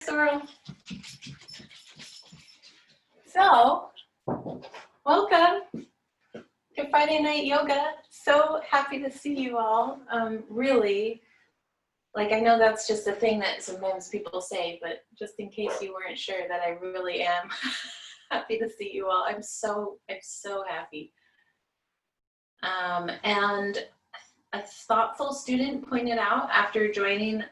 Sorrel. So, welcome to Friday Night Yoga. So happy to see you all. Really, like I know that's just a thing that sometimes people say, but just in case you weren't sure that I really am happy to see you all. I'm so happy. And a thoughtful student pointed out after joining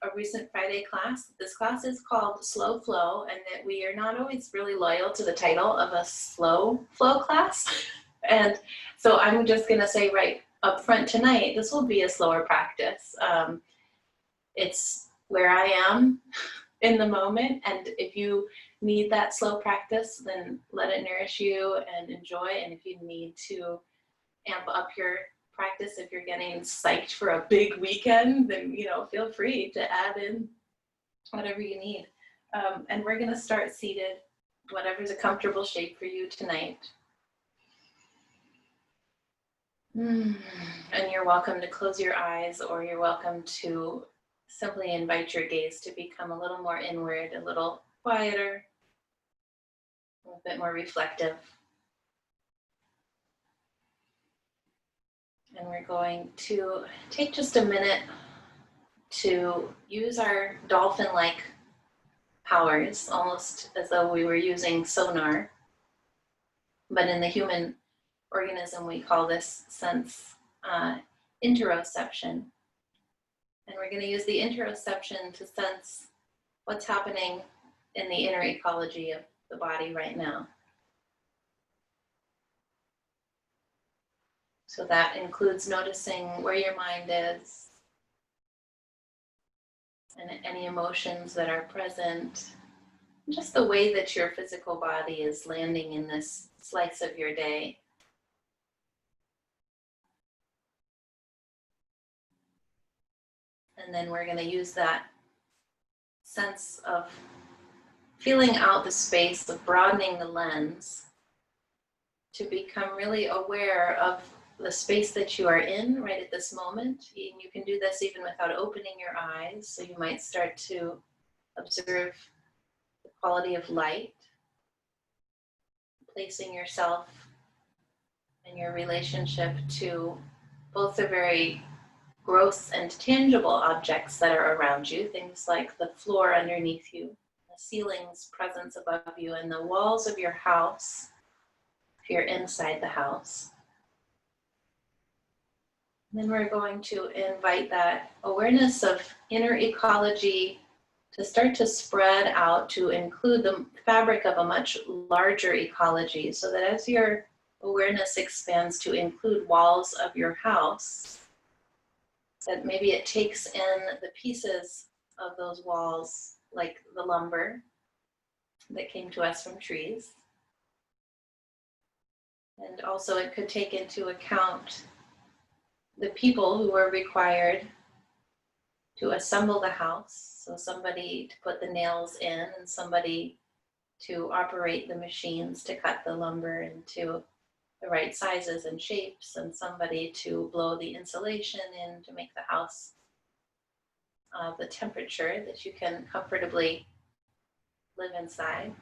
a recent Friday class, this class is called Slow Flow, and that we are not always really loyal to the title of a slow flow class. And so I'm just gonna say right up front tonight, this will be a slower practice. It's where I am in the moment, and if you need that slow practice, then let it nourish you and enjoy. And if you need to amp up your practice, if you're getting psyched for a big weekend, then feel free to add in whatever you need. And we're going to start seated, whatever's a comfortable shape for you tonight. And you're welcome to close your eyes, or you're welcome to simply invite your gaze to become a little more inward, a little quieter, a bit more reflective. And we're going to take just a minute to use our dolphin-like powers, almost as though we were using sonar. But in the human organism, we call this sense interoception. And we're going to use the interoception to sense what's happening in the inner ecology of the body right now. So that includes noticing where your mind is and any emotions that are present, just the way that your physical body is landing in this slice of your day. And then we're going to use that sense of feeling out the space, of broadening the lens, to become really aware of the space that you are in right at this moment. You can do this even without opening your eyes. So you might start to observe the quality of light, placing yourself and your relationship to both the very gross and tangible objects that are around you, things like the floor underneath you, the ceiling's presence above you, and the walls of your house, if you're inside the house. Then we're going to invite that awareness of inner ecology to start to spread out to include the fabric of a much larger ecology, so that as your awareness expands to include walls of your house, that maybe it takes in the pieces of those walls, like the lumber that came to us from trees. And also it could take into account the people who were required to assemble the house. So somebody to put the nails in, and somebody to operate the machines to cut the lumber into the right sizes and shapes, and somebody to blow the insulation in to make the house the temperature that you can comfortably live inside.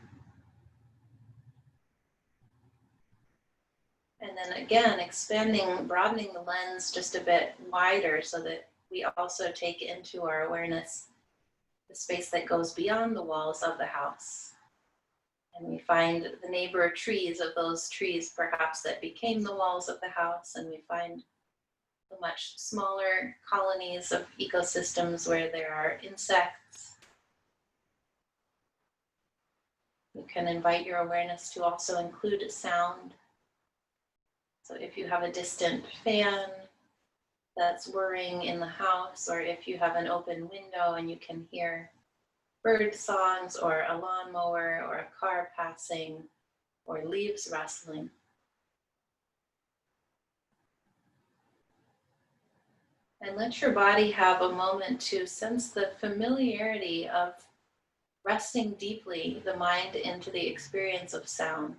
And then again, expanding, broadening the lens just a bit wider, so that we also take into our awareness the space that goes beyond the walls of the house. And we find the neighbor trees of those trees perhaps that became the walls of the house, and we find the much smaller colonies of ecosystems where there are insects. You can invite your awareness to also include sound. So if you have a distant fan that's whirring in the house, or if you have an open window and you can hear bird songs, or a lawnmower, or a car passing, or leaves rustling. And let your body have a moment to sense the familiarity of resting deeply the mind into the experience of sound.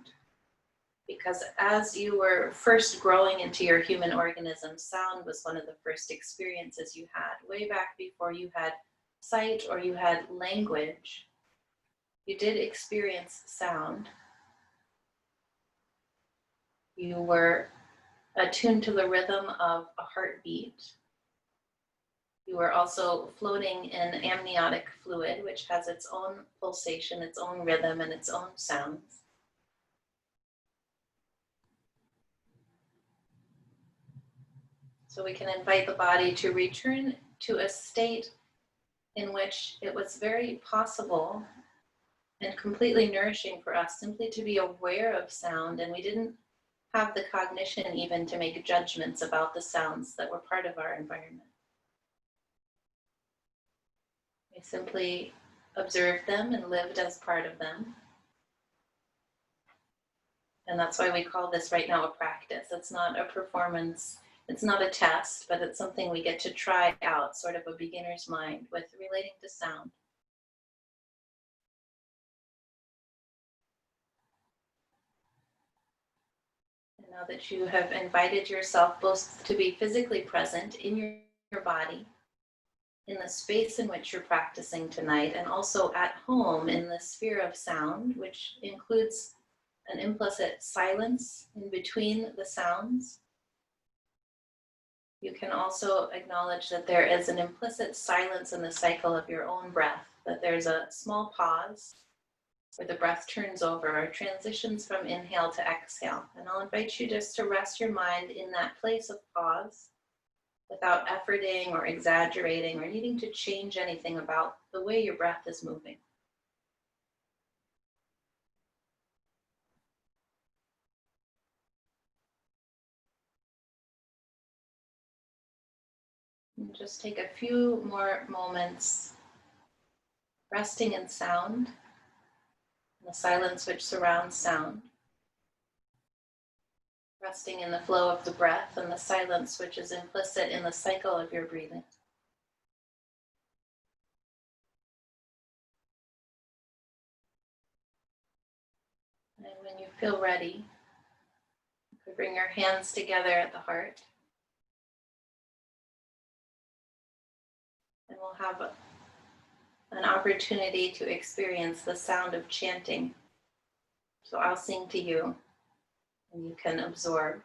Because as you were first growing into your human organism, sound was one of the first experiences you had, way back before you had sight or you had language. you did experience sound. You were attuned to the rhythm of a heartbeat. You were also floating in amniotic fluid, which has its own pulsation, its own rhythm, and its own sounds. So we can invite the body to return to a state in which it was very possible and completely nourishing for us simply to be aware of sound, and we didn't have the cognition even to make judgments about the sounds that were part of our environment. We simply observed them and lived as part of them. And that's why we call this right now a practice. It's not a performance, it's not a test, but it's something we get to try out, sort of a beginner's mind with relating to sound. And now that you have invited yourself both to be physically present in your body, in the space in which you're practicing tonight, and also at home in the sphere of sound, which includes an implicit silence in between the sounds. You can also acknowledge that there is an implicit silence in the cycle of your own breath, that there's a small pause where the breath turns over or transitions from inhale to exhale. And I'll invite you just to rest your mind in that place of pause, without efforting or exaggerating or needing to change anything about the way your breath is moving. And just take a few more moments resting in sound, the silence which surrounds sound. Resting in the flow of the breath and the silence which is implicit in the cycle of your breathing. And when you feel ready, you could bring your hands together at the heart. And we'll have an opportunity to experience the sound of chanting. So I'll sing to you, and you can absorb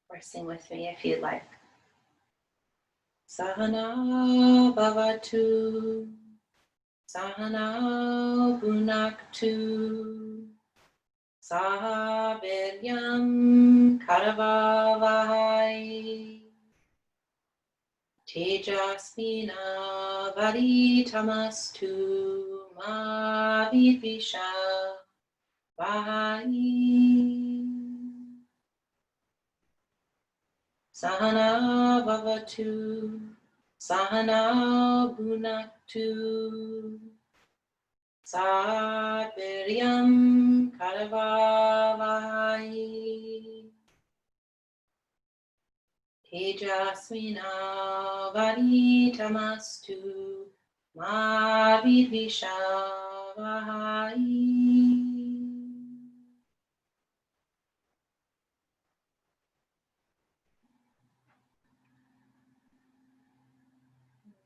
or sing with me if you'd like. Sahana bhavatu, sahana bhunaktu, saha viryam karavavahai, tejasvina vaditamastu ma vidvisha vahai. Sahana bhavatu, sahana bhunaktu, saviryam karavavahai, tejasvina vaditamastu ma vidvisha vahai.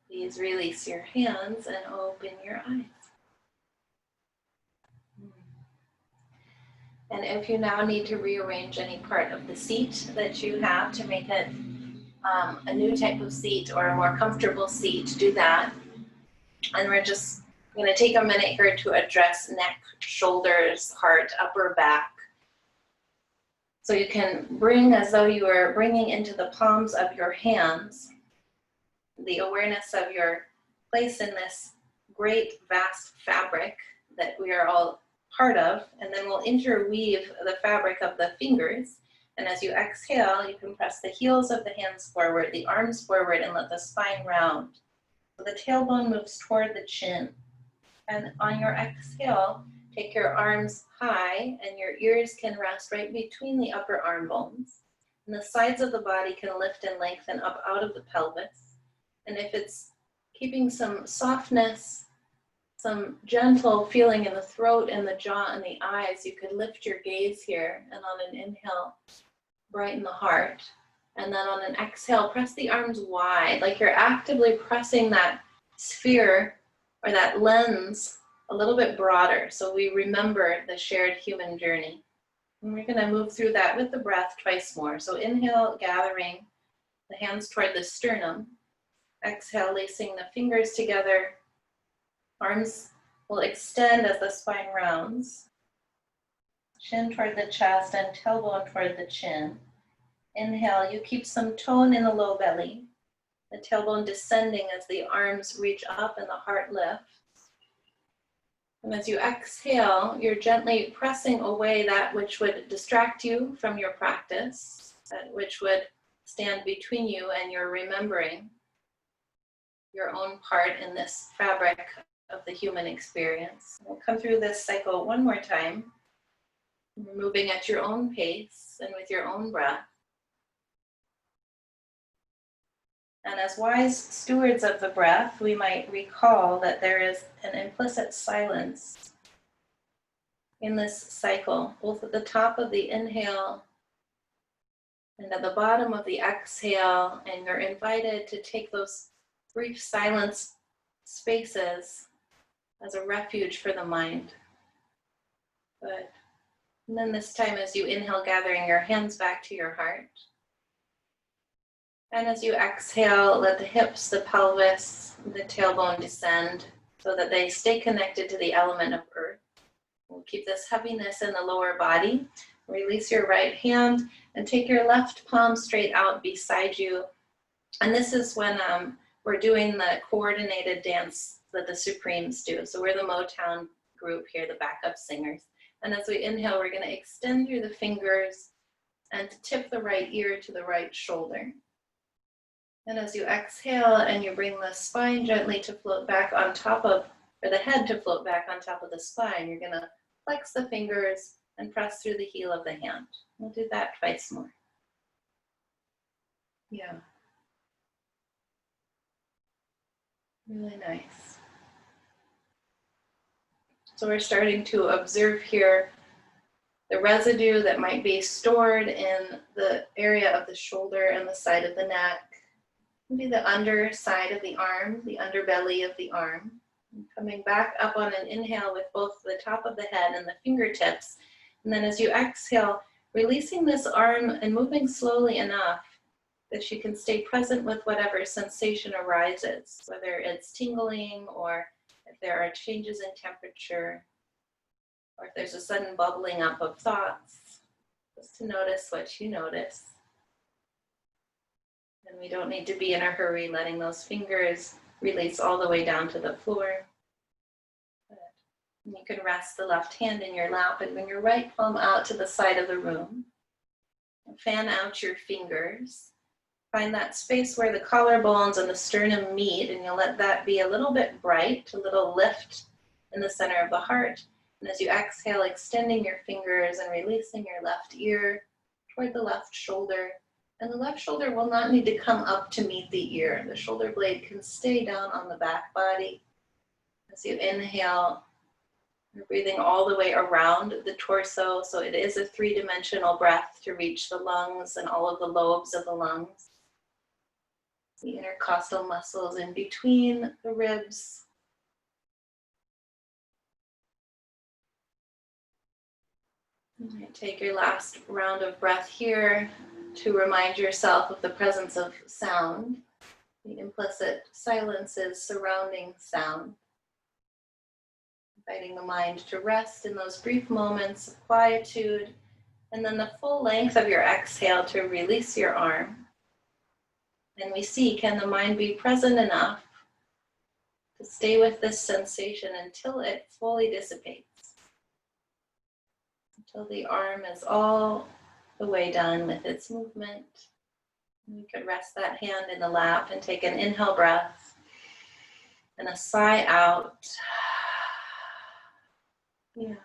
Please release your hands and open your eyes. And if you now need to rearrange any part of the seat that you have to make it a new type of seat or a more comfortable seat, do that. And we're just going to take a minute here to address neck, shoulders, heart, upper back. So you can bring, as though you were bringing into the palms of your hands, the awareness of your place in this great vast fabric that we are all part of, and then we'll interweave the fabric of the fingers. And as you exhale, you can press the heels of the hands forward, the arms forward, and let the spine round. So the tailbone moves toward the chin. And on your exhale, take your arms high, and your ears can rest right between the upper arm bones. And the sides of the body can lift and lengthen up out of the pelvis. And if it's keeping some softness, some gentle feeling in the throat and the jaw and the eyes, you could lift your gaze here, and on an inhale, brighten the heart. And then on an exhale, press the arms wide, like you're actively pressing that sphere or that lens a little bit broader, so we remember the shared human journey. And we're going to move through that with the breath twice more. So inhale, gathering the hands toward the sternum. Exhale, lacing the fingers together. Arms will extend as the spine rounds. Chin toward the chest and tailbone toward the chin. Inhale, you keep some tone in the low belly. The tailbone descending as the arms reach up and the heart lifts. And as you exhale, you're gently pressing away that which would distract you from your practice, that which would stand between you and your remembering your own part in this fabric of the human experience. We'll come through this cycle one more time. We're moving at your own pace and with your own breath. And as wise stewards of the breath, we might recall that there is an implicit silence in this cycle, both at the top of the inhale and at the bottom of the exhale, and you're invited to take those brief silence spaces as a refuge for the mind. Good. And then this time as you inhale, gathering your hands back to your heart. And as you exhale, let the hips, the pelvis, the tailbone descend so that they stay connected to the element of earth. We'll keep this heaviness in the lower body. Release your right hand and take your left palm straight out beside you. And this is when we're doing the coordinated dance that the Supremes do. So we're the Motown group here, the backup singers. And as we inhale, we're going to extend through the fingers and tip the right ear to the right shoulder. And as you exhale and you bring the spine gently to float back on top of, or the head to float back on top of the spine, you're going to flex the fingers and press through the heel of the hand. We'll do that twice more. Yeah. Really nice. So we're starting to observe here the residue that might be stored in the area of the shoulder and the side of the neck. Maybe the underside of the arm, the underbelly of the arm. And coming back up on an inhale with both the top of the head and the fingertips. And then as you exhale, releasing this arm and moving slowly enough that you can stay present with whatever sensation arises, whether it's tingling or if there are changes in temperature or if there's a sudden bubbling up of thoughts, just to notice what you notice. And we don't need to be in a hurry, letting those fingers release all the way down to the floor. Good. And you can rest the left hand in your lap and bring your right palm out to the side of the room. And fan out your fingers. Find that space where the collarbones and the sternum meet, and you'll let that be a little bit bright, a little lift in the center of the heart. And as you exhale, extending your fingers and releasing your left ear toward the left shoulder. And the left shoulder will not need to come up to meet the ear. The shoulder blade can stay down on the back body. As you inhale, you're breathing all the way around the torso. So it is a three-dimensional breath to reach the lungs and all of the lobes of the lungs. The intercostal muscles in between the ribs. Take your last round of breath here to remind yourself of the presence of sound, the implicit silences surrounding sound. Inviting the mind to rest in those brief moments of quietude, and then the full length of your exhale to release your arm. And we see, can the mind be present enough to stay with this sensation until it fully dissipates? Until the arm is all the way done with its movement. You could rest that hand in the lap and take an inhale breath and a sigh out. Yeah.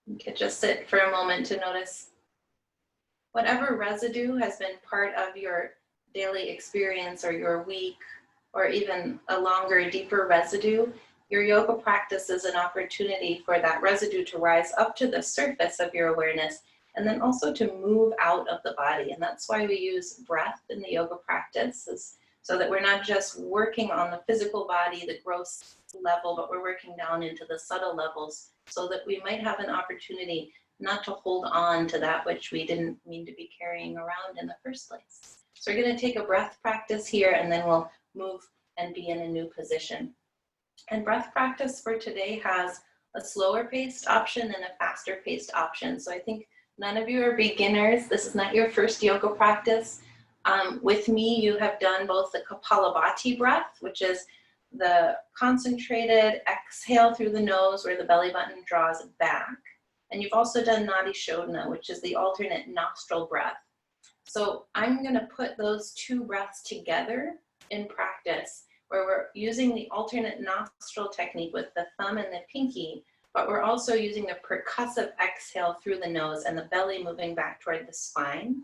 You could just sit for a moment to notice whatever residue has been part of your daily experience or your week, or even a longer, deeper residue. Your yoga practice is an opportunity for that residue to rise up to the surface of your awareness and then also to move out of the body. And that's why we use breath in the yoga practice, is so that we're not just working on the physical body, the gross level, but we're working down into the subtle levels so that we might have an opportunity not to hold on to that which we didn't mean to be carrying around in the first place. So we're going to take a breath practice here, and then we'll move and be in a new position. And breath practice for today has a slower paced option and a faster paced option. So I think none of you are beginners. This is not your first yoga practice. With me, you have done both the Kapalabhati breath, which is the concentrated exhale through the nose where the belly button draws back. And you've also done Nadi Shodhana, which is the alternate nostril breath. So I'm going to put those two breaths together in practice, where we're using the alternate nostril technique with the thumb and the pinky, but we're also using the percussive exhale through the nose and the belly moving back toward the spine.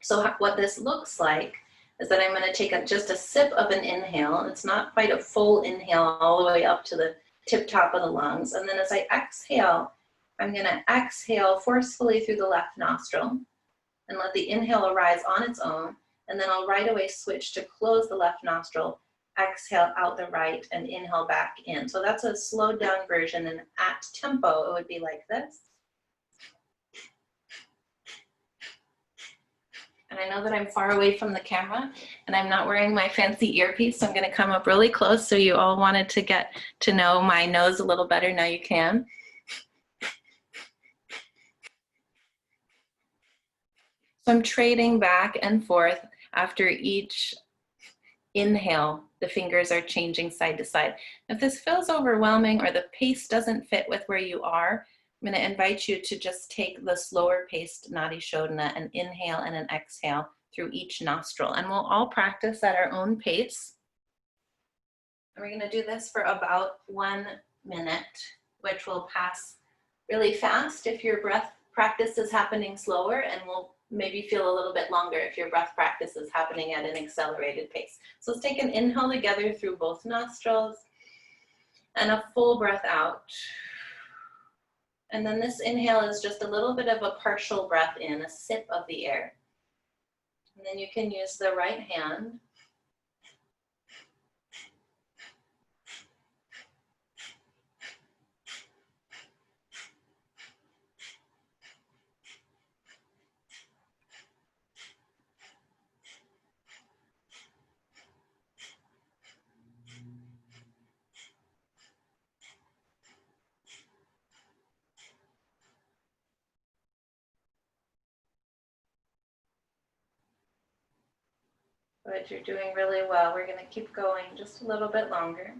So what this looks like is that I'm going to take just a sip of an inhale. It's not quite a full inhale all the way up to the tip top of the lungs. And then as I exhale, I'm going to exhale forcefully through the left nostril and let the inhale arise on its own. And then I'll right away switch to close the left nostril, exhale out the right, and inhale back in. So that's a slowed down version, and at tempo, it would be like this. And I know that I'm far away from the camera, and I'm not wearing my fancy earpiece, so I'm gonna come up really close. So you all wanted to get to know my nose a little better, now you can. So I'm trading back and forth after each inhale. The fingers are changing side to side. If this feels overwhelming or the pace doesn't fit with where you are, I'm going to invite you to just take the slower paced Nadi Shodhana, an inhale and an exhale through each nostril. And we'll all practice at our own pace. And we're going to do this for about 1 minute, which will pass really fast if your breath practice is happening slower, and will maybe feel a little bit longer if your breath practice is happening at an accelerated pace. So let's take an inhale together through both nostrils and a full breath out. And then this inhale is just a little bit of a partial breath in, a sip of the air. And then you can use the right hand But you're doing really well. We're going to keep going just a little bit longer.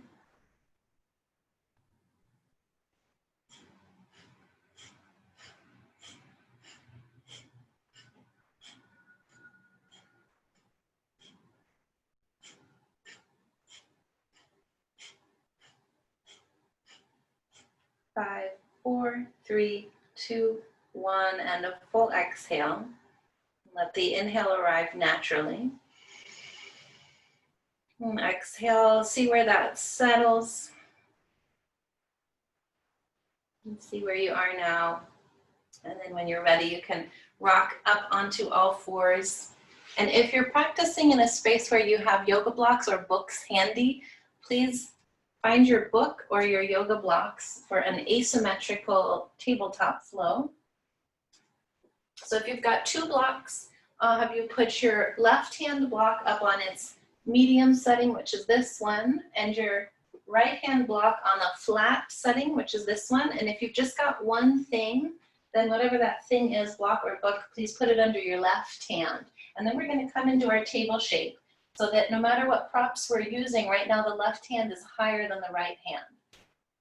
Five, four, three, two, one, and a full exhale. Let the inhale arrive naturally. And exhale, see where that settles. And see where you are now. And then when you're ready, you can rock up onto all fours. And if you're practicing in a space where you have yoga blocks or books handy, please find your book or your yoga blocks for an asymmetrical tabletop flow. So if you've got 2 blocks, have you put your left hand block up on its medium setting, which is this one, and your right hand block on the flat setting, which is this one. And if you've just got one thing, then whatever that thing is, block or book, please put it under your left hand. And then we're going to come into our table shape so that no matter what props we're using, right now the left hand is higher than the right hand.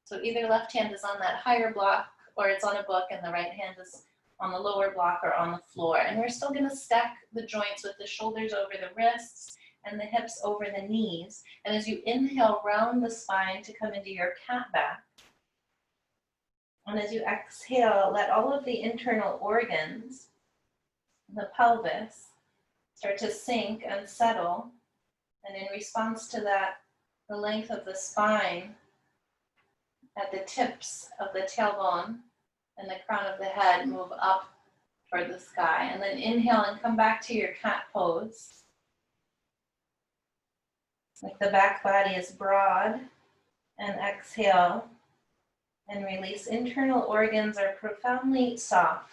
So either left hand is on that higher block, or it's on a book, and the right hand is on the lower block or on the floor. And we're still going to stack the joints with the shoulders over the wrists and the hips over the knees. And as you inhale, round the spine to come into your cat back. And as you exhale, let all of the internal organs, the pelvis, start to sink and settle. And in response to that, the length of the spine at the tips of the tailbone and the crown of the head move up toward the sky. And then inhale and come back to your cat pose. Like the back body is broad And exhale and release. Internal organs are profoundly soft.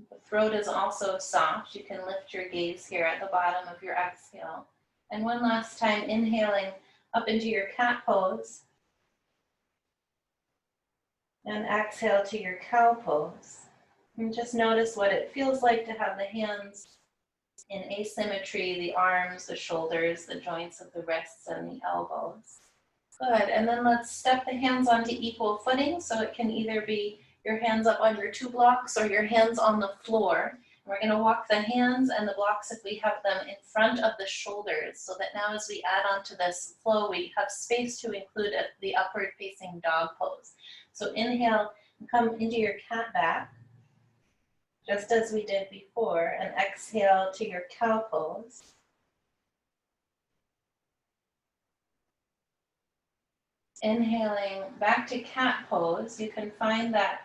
The throat is also soft. You can lift your gaze here at the bottom of your exhale. And one last time, inhaling up into your cat pose. And exhale to your cow pose. And just notice what it feels like to have the hands in asymmetry, the arms, the shoulders, the joints of the wrists, and the elbows. Good, and then let's step the hands onto equal footing, so it can either be your hands up on your 2 blocks or your hands on the floor. We're going to walk the hands and the blocks, if we have them, in front of the shoulders, so that now as we add on to this flow, we have space to include the upward facing dog pose. So inhale, come into your cat back, just as we did before, and exhale to your cow pose. Inhaling back to cat pose, you can find that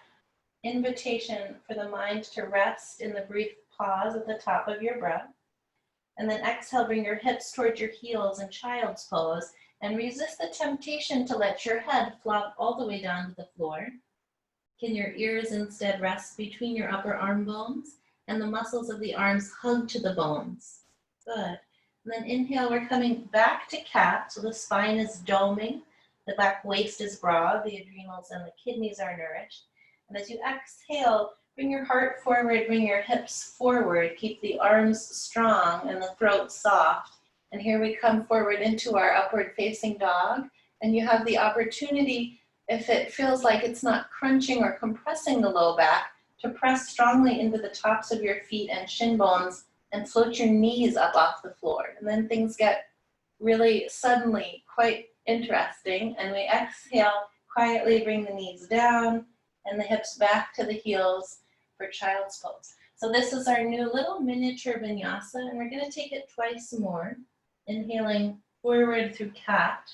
invitation for the mind to rest in the brief pause at the top of your breath. And then exhale, bring your hips towards your heels in child's pose, and resist the temptation to let your head flop all the way down to the floor. Can your ears instead rest between your upper arm bones and the muscles of the arms hug to the bones? Good. And then inhale, we're coming back to cat, so the spine is doming, the back waist is broad, the adrenals and the kidneys are nourished. And as you exhale, bring your heart forward, bring your hips forward, keep the arms strong and the throat soft. And here we come forward into our upward facing dog, and you have the opportunity, if it feels like it's not crunching or compressing the low back, to press strongly into the tops of your feet and shin bones and float your knees up off the floor. And then things get really suddenly quite interesting. And we exhale, quietly bring the knees down and the hips back to the heels for child's pose. So this is our new little miniature vinyasa, and we're going to take it twice more. Inhaling forward through cat.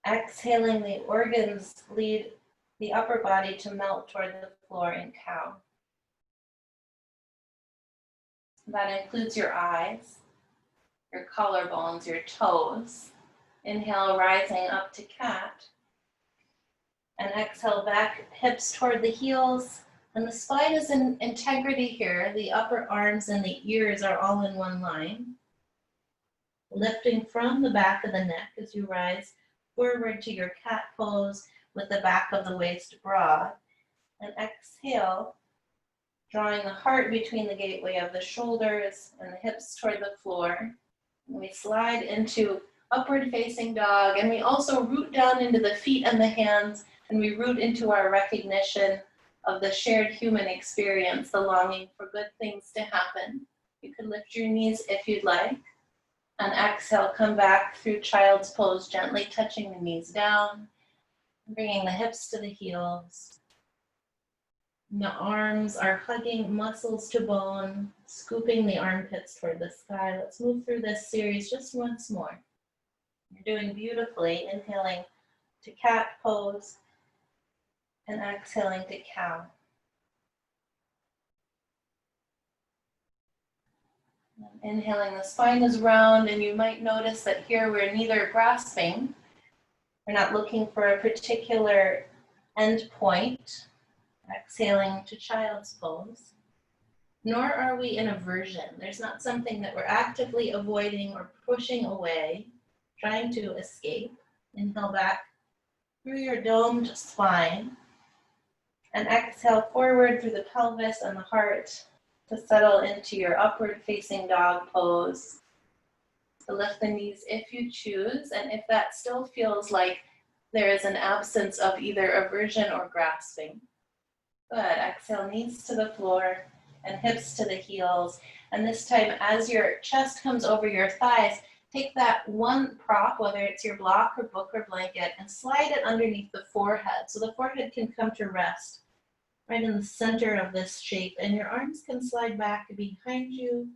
Exhaling, the organs lead the upper body to melt toward the floor in cow. That includes your eyes, your collarbones, your toes. Inhale, rising up to cat. And exhale back, hips toward the heels. And the spine is in integrity here. The upper arms and the ears are all in one line. Lifting from the back of the neck as you rise forward to your cat pose with the back of the waist broad. And exhale, drawing the heart between the gateway of the shoulders and the hips toward the floor. And we slide into upward facing dog, and we also root down into the feet and the hands, and we root into our recognition of the shared human experience, the longing for good things to happen. You can lift your knees if you'd like. And exhale, come back through child's pose, gently touching the knees down, bringing the hips to the heels. And the arms are hugging muscles to bone, scooping the armpits toward the sky. Let's move through this series just once more. You're doing beautifully. Inhaling to cat pose and exhaling to cow. Inhaling, the spine is round, and you might notice that here we're neither grasping, we're not looking for a particular end point. Exhaling to child's pose. Nor are we in aversion. There's not something that we're actively avoiding or pushing away, trying to escape. Inhale back through your domed spine. And exhale forward through the pelvis and the heart to settle into your upward facing dog pose. To lift the knees if you choose, and if that still feels like there is an absence of either aversion or grasping. Good. Exhale, knees to the floor and hips to the heels. And this time, as your chest comes over your thighs, take that one prop, whether it's your block or book or blanket, and slide it underneath the forehead. So the forehead can come to rest right in the center of this shape, and your arms can slide back behind you.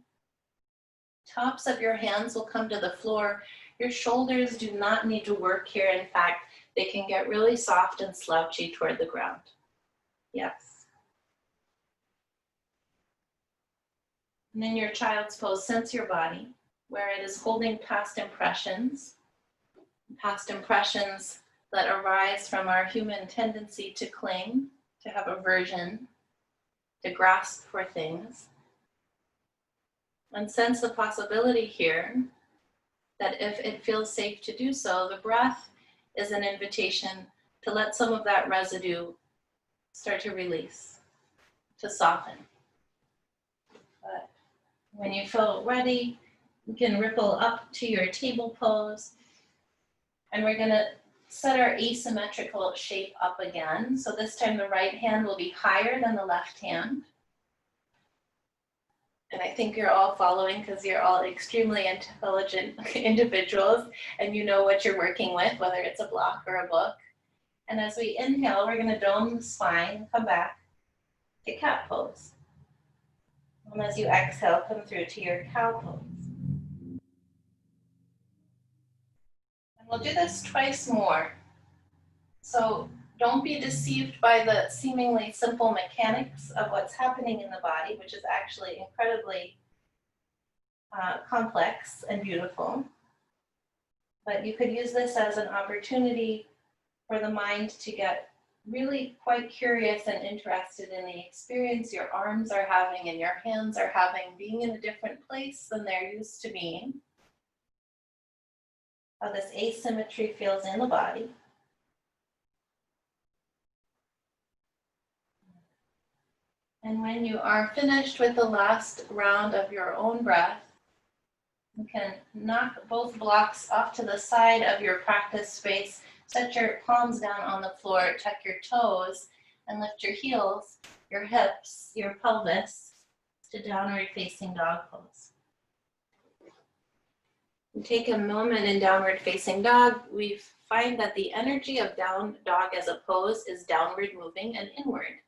Tops of your hands will come to the floor. Your shoulders do not need to work here. In fact, they can get really soft and slouchy toward the ground. Yes. And in your child's pose, sense your body. where it is holding past impressions that arise from our human tendency to cling, to have aversion, to grasp for things. And sense the possibility here that if it feels safe to do so, the breath is an invitation to let some of that residue start to release, to soften. But when you feel ready, you can ripple up to your table pose. And we're gonna set our asymmetrical shape up again. So this time the right hand will be higher than the left hand. And I think you're all following because you're all extremely intelligent individuals and you know what you're working with, whether it's a block or a book. And as we inhale, we're gonna dome the spine and come back to cat pose. And as you exhale, come through to your cow pose. And we'll do this twice more. So don't be deceived by the seemingly simple mechanics of what's happening in the body, which is actually incredibly complex and beautiful. But you could use this as an opportunity for the mind to get really quite curious and interested in the experience your arms are having and your hands are having, being in a different place than they're used to being. How this asymmetry feels in the body. And when you are finished with the last round of your own breath, you can knock both blocks off to the side of your practice space, set your palms down on the floor, tuck your toes, and lift your heels, your hips, your pelvis to downward facing dog pose. And take a moment in downward facing dog. We find that the energy of down dog as a pose is downward moving and inward,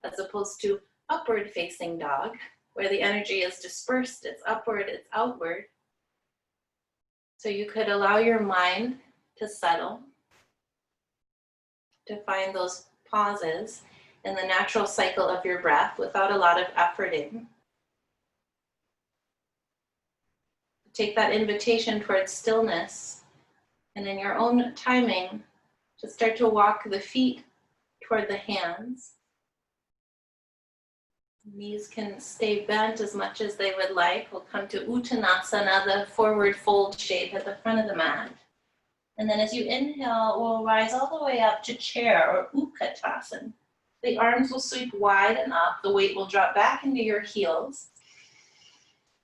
as opposed to upward facing dog, where the energy is dispersed, it's upward, it's outward. So you could allow your mind to settle, to find those pauses in the natural cycle of your breath without a lot of efforting. Take that invitation towards stillness, and in your own timing, to start to walk the feet toward the hands. Knees can stay bent as much as they would like. We'll come to Uttanasana, the forward fold shape at the front of the mat. And then as you inhale, we'll rise all the way up to chair or Utkatasana. The arms will sweep wide and up. The weight will drop back into your heels.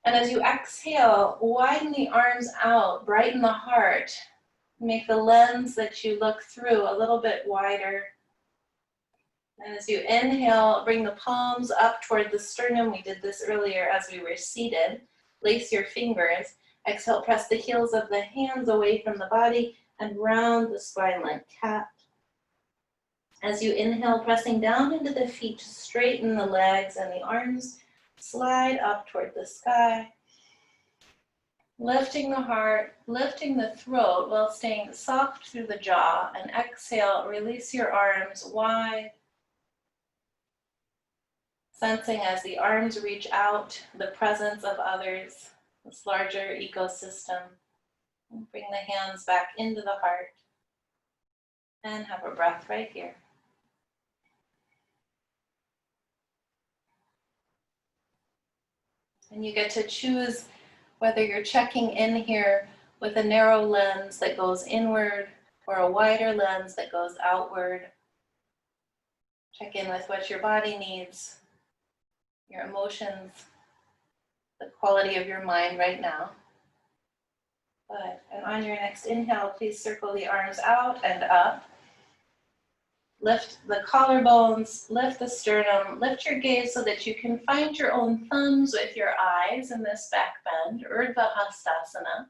And as you exhale, widen the arms out, brighten the heart. Make the lens that you look through a little bit wider. And as you inhale, bring the palms up toward the sternum. We did this earlier as we were seated. Lace your fingers. Exhale, press the heels of the hands away from the body and round the spine like cat. As you inhale, pressing down into the feet, straighten the legs and the arms. Slide up toward the sky. Lifting the heart, lifting the throat while staying soft through the jaw. And exhale, release your arms wide. Sensing as the arms reach out, the presence of others, this larger ecosystem. And bring the hands back into the heart. And have a breath right here. And you get to choose whether you're checking in here with a narrow lens that goes inward or a wider lens that goes outward. Check in with what your body needs, your emotions, the quality of your mind right now. Good. And on your next inhale, please circle the arms out and up. Lift the collarbones, lift the sternum, lift your gaze so that you can find your own thumbs with your eyes in this back bend, Urdhva Hastasana.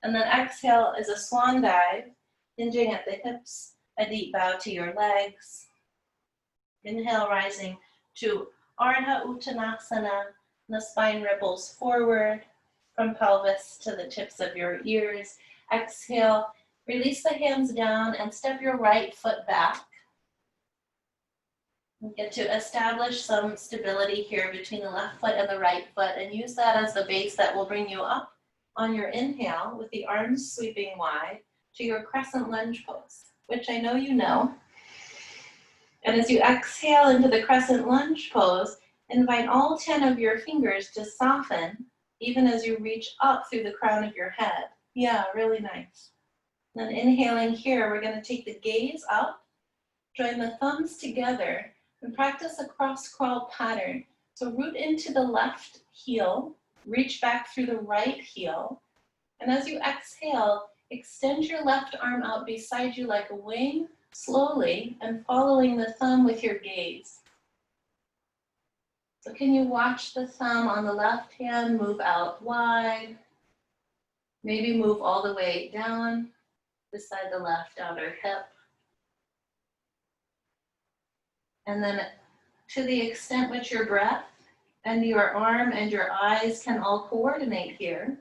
And then exhale is a swan dive, hinging at the hips, a deep bow to your legs. Inhale, rising to Ardha Uttanasana, and the spine ripples forward from pelvis to the tips of your ears. Exhale, release the hands down and step your right foot back. You get to establish some stability here between the left foot and the right foot and use that as the base that will bring you up on your inhale with the arms sweeping wide to your crescent lunge pose, which I know you know. And as you exhale into the crescent lunge pose, invite all 10 of your fingers to soften even as you reach up through the crown of your head. Yeah, really nice. Then inhaling here, we're going to take the gaze up, join the thumbs together, and practice a cross crawl pattern. So root into the left heel, reach back through the right heel, and as you exhale, extend your left arm out beside you like a wing, slowly, and following the thumb with your gaze. So can you watch the thumb on the left hand move out wide? Maybe move all the way down beside the left outer hip. And then to the extent which your breath and your arm and your eyes can all coordinate here,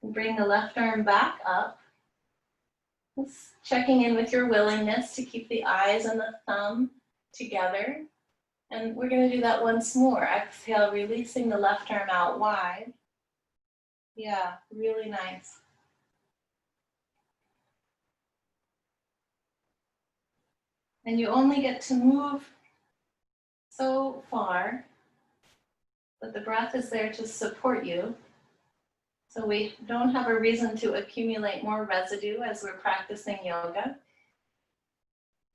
bring the left arm back up. Just checking in with your willingness to keep the eyes and the thumb together. And we're going to do that once more. Exhale, releasing the left arm out wide. Yeah, really nice. And you only get to move so far, but the breath is there to support you. So we don't have a reason to accumulate more residue as we're practicing yoga.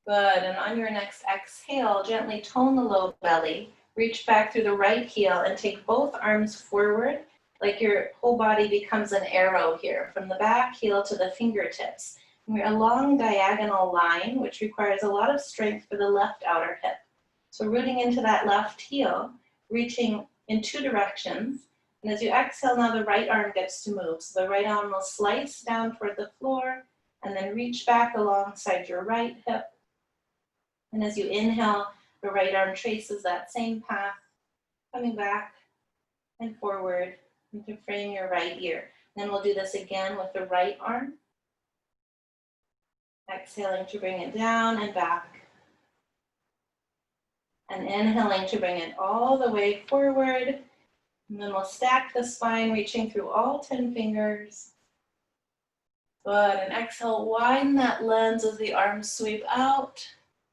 Good, and on your next exhale, gently tone the low belly, reach back through the right heel and take both arms forward, like your whole body becomes an arrow here, from the back heel to the fingertips. And we're a long diagonal line, which requires a lot of strength for the left outer hip. So rooting into that left heel, reaching in two directions. And as you exhale, now the right arm gets to move. So the right arm will slice down toward the floor and then reach back alongside your right hip. And as you inhale, the right arm traces that same path, coming back and forward and to frame your right ear. Then we'll do this again with the right arm. Exhaling to bring it down and back. And inhaling to bring it all the way forward. And then we'll stack the spine, reaching through all 10 fingers. Good, and exhale, widen that lens as the arms sweep out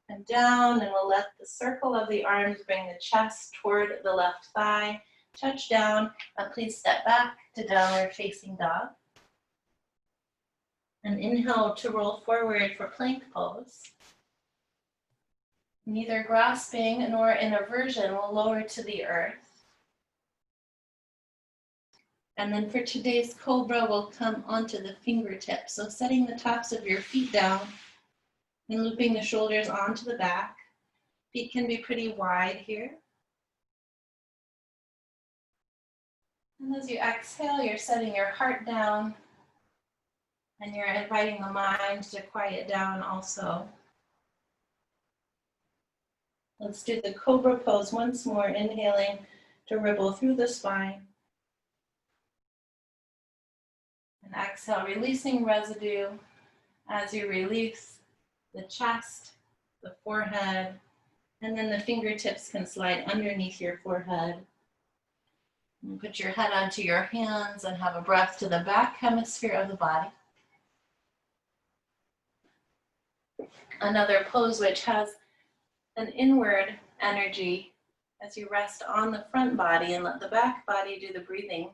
and down, and we'll let the circle of the arms bring the chest toward the left thigh. Touch down, and please step back to downward facing dog. And inhale to roll forward for plank pose. Neither grasping nor in aversion will lower to the earth. And then for today's cobra, we'll come onto the fingertips. So setting the tops of your feet down and looping the shoulders onto the back. Feet can be pretty wide here. And as you exhale, you're setting your heart down and you're inviting the mind to quiet down also. Let's do the cobra pose once more, inhaling to ripple through the spine. And exhale, releasing residue as you release the chest, the forehead, and then the fingertips can slide underneath your forehead. And put your head onto your hands and have a breath to the back hemisphere of the body. Another pose which has an inward energy as you rest on the front body and let the back body do the breathing.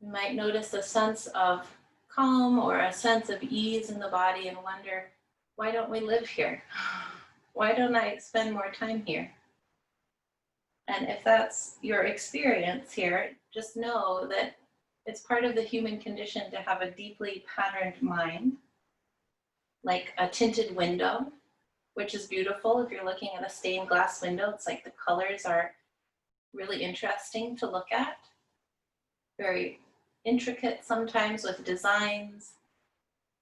You might notice a sense of calm or a sense of ease in the body and wonder, why don't we live here? Why don't I spend more time here? And if that's your experience here, just know that it's part of the human condition to have a deeply patterned mind, like a tinted window, which is beautiful. If you're looking at a stained glass window, it's like the colors are really interesting to look at. Very intricate sometimes with designs,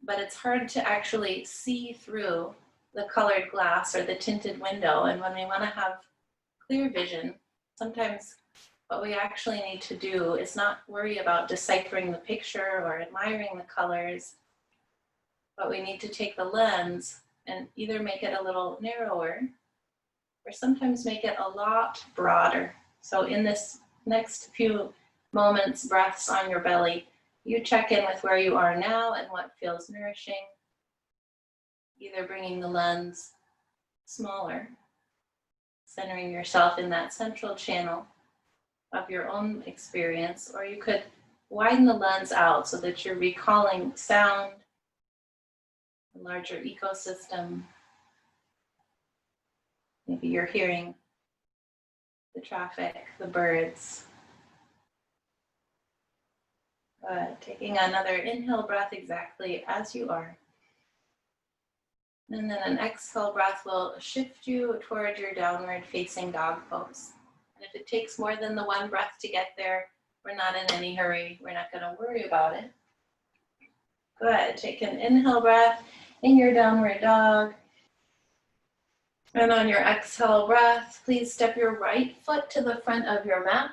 but it's hard to actually see through the colored glass or the tinted window. And when we want to have clear vision, sometimes what we actually need to do is not worry about deciphering the picture or admiring the colors, but we need to take the lens and either make it a little narrower or sometimes make it a lot broader. So in this next few moments, breaths on your belly, you check in with where you are now and what feels nourishing, either bringing the lens smaller, centering yourself in that central channel of your own experience, or you could widen the lens out so that you're recalling sound, a larger ecosystem. Maybe you're hearing the traffic, the birds. Taking another inhale breath exactly as you are. And then an exhale breath will shift you toward your downward facing dog pose. And if it takes more than the one breath to get there, we're not in any hurry. We're not going to worry about it. Good. Take an inhale breath in your downward dog. And on your exhale breath, please step your right foot to the front of your mat.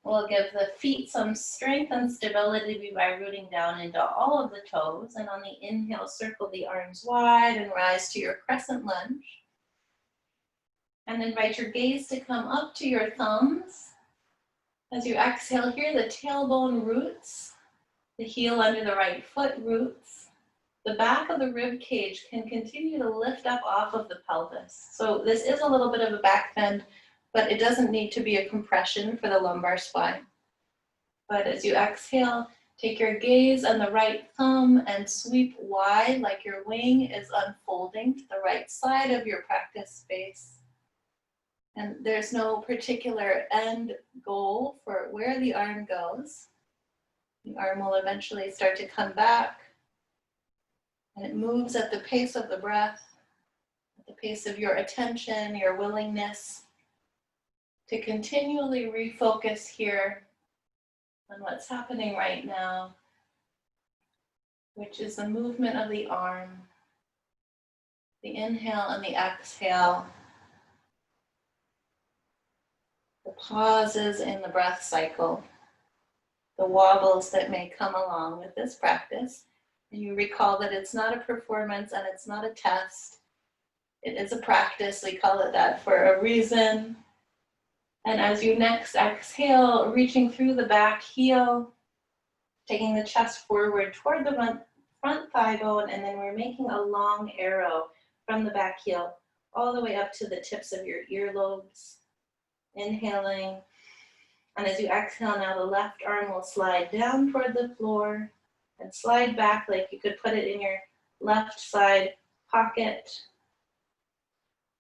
We'll give the feet some strength and stability by rooting down into all of the toes. And on the inhale, circle the arms wide and rise to your crescent lunge. And invite your gaze to come up to your thumbs. As you exhale here, the tailbone roots, the heel under the right foot roots. The back of the rib cage can continue to lift up off of the pelvis. So this is a little bit of a back bend, but it doesn't need to be a compression for the lumbar spine. But as you exhale, take your gaze on the right thumb and sweep wide like your wing is unfolding to the right side of your practice space. And there's no particular end goal for where the arm goes. The arm will eventually start to come back, and it moves at the pace of the breath, at the pace of your attention, your willingness to continually refocus here on what's happening right now, which is the movement of the arm, the inhale and the exhale, the pauses in the breath cycle, the wobbles that may come along with this practice. And you recall that it's not a performance and it's not a test. It is a practice. We call it that for a reason. And as you next exhale, reaching through the back heel, taking the chest forward toward the front thigh bone, and then we're making a long arrow from the back heel all the way up to the tips of your earlobes. Inhaling. And as you exhale now, the left arm will slide down toward the floor and slide back like you could put it in your left side pocket.